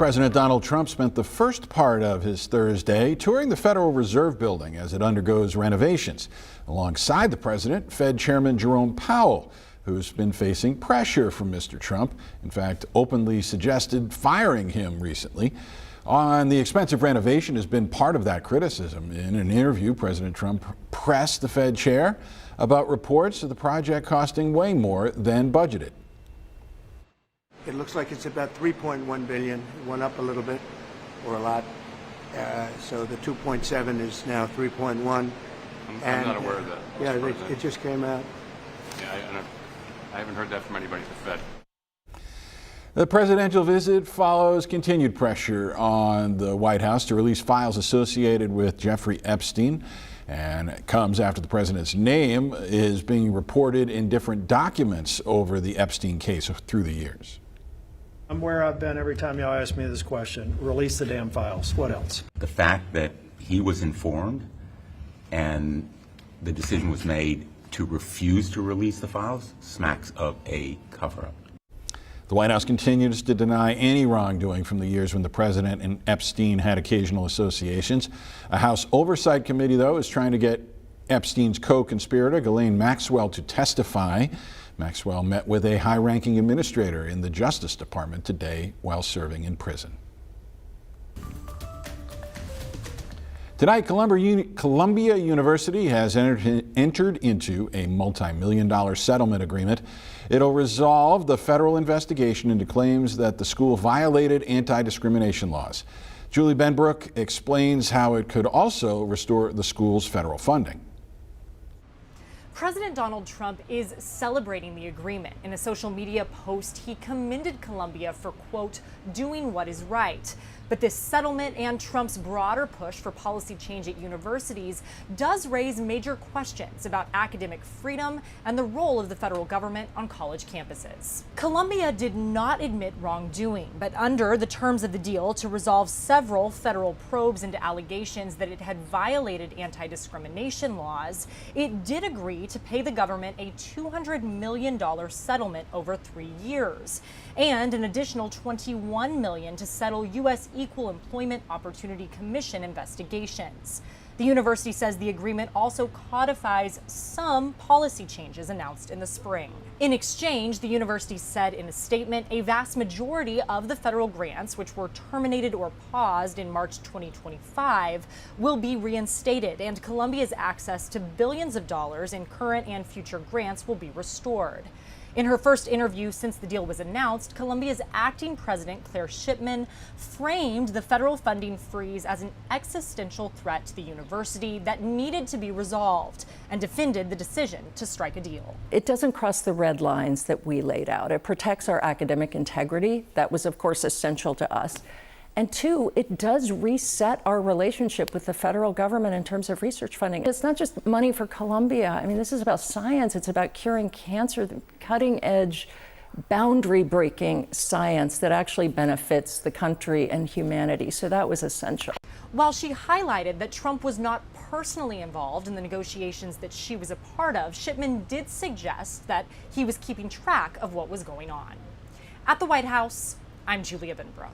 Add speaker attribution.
Speaker 1: President Donald Trump spent the first part of his Thursday touring the Federal Reserve Building as it undergoes renovations. Alongside the president, Fed Chairman Jerome Powell, who's been facing pressure from Mr. Trump, in fact, openly suggested firing him recently. On the expensive renovation has been part of that criticism. In an interview, President Trump pressed the Fed chair about reports of the project costing way more than budgeted.
Speaker 2: It looks like it's about $3.1 billion. It went up a little bit, or a lot. So the 2.7 is now 3.1.
Speaker 3: I'm not aware of that.
Speaker 2: Yeah, it just came out.
Speaker 3: Yeah, I haven't heard that from anybody at the Fed.
Speaker 1: The presidential visit follows continued pressure on the White House to release files associated with Jeffrey Epstein, and it comes after the president's name is being reported in different documents over the Epstein case through the years.
Speaker 4: I'm where I've been every time y'all ask me this question. Release the damn files. What else?
Speaker 5: The fact that he was informed and the decision was made to refuse to release the files smacks of a cover-up.
Speaker 1: The White House continues to deny any wrongdoing from the years when the president and Epstein had occasional associations. A House Oversight Committee, though, is trying to get Epstein's co-conspirator, Ghislaine Maxwell, to testify. Maxwell met with a high-ranking administrator in the Justice Department today while serving in prison. Tonight, Columbia University has entered into a multi-million-dollar settlement agreement. It'll resolve the federal investigation into claims that the school violated anti-discrimination laws. Julie Benbrook explains how it could also restore the school's federal funding.
Speaker 6: President Donald Trump is celebrating the agreement. In a social media post, he commended Columbia for, quote, doing what is right. But this settlement and Trump's broader push for policy change at universities does raise major questions about academic freedom and the role of the federal government on college campuses. Columbia did not admit wrongdoing, but under the terms of the deal to resolve several federal probes into allegations that it had violated anti-discrimination laws, it did agree to pay the government a $200 million settlement over 3 years and an additional $21 million to settle U.S. Equal Employment Opportunity Commission investigations. The university says the agreement also codifies some policy changes announced in the spring. In exchange, the university said in a statement, a vast majority of the federal grants, which were terminated or paused in March 2025, will be reinstated, and Columbia's access to billions of dollars in current and future grants will be restored. In her first interview since the deal was announced, Columbia's acting president, Claire Shipman, framed the federal funding freeze as an existential threat to the university that needed to be resolved and defended the decision to strike a deal.
Speaker 7: It doesn't cross the red lines that we laid out. It protects our academic integrity. That was, of course, essential to us. And two, it does reset our relationship with the federal government in terms of research funding. It's not just money for Columbia. I mean, this is about science. It's about curing cancer, cutting edge, boundary breaking science that actually benefits the country and humanity. So that was essential.
Speaker 6: While she highlighted that Trump was not personally involved in the negotiations that she was a part of, Shipman did suggest that he was keeping track of what was going on. At the White House, I'm Julia Benbrook.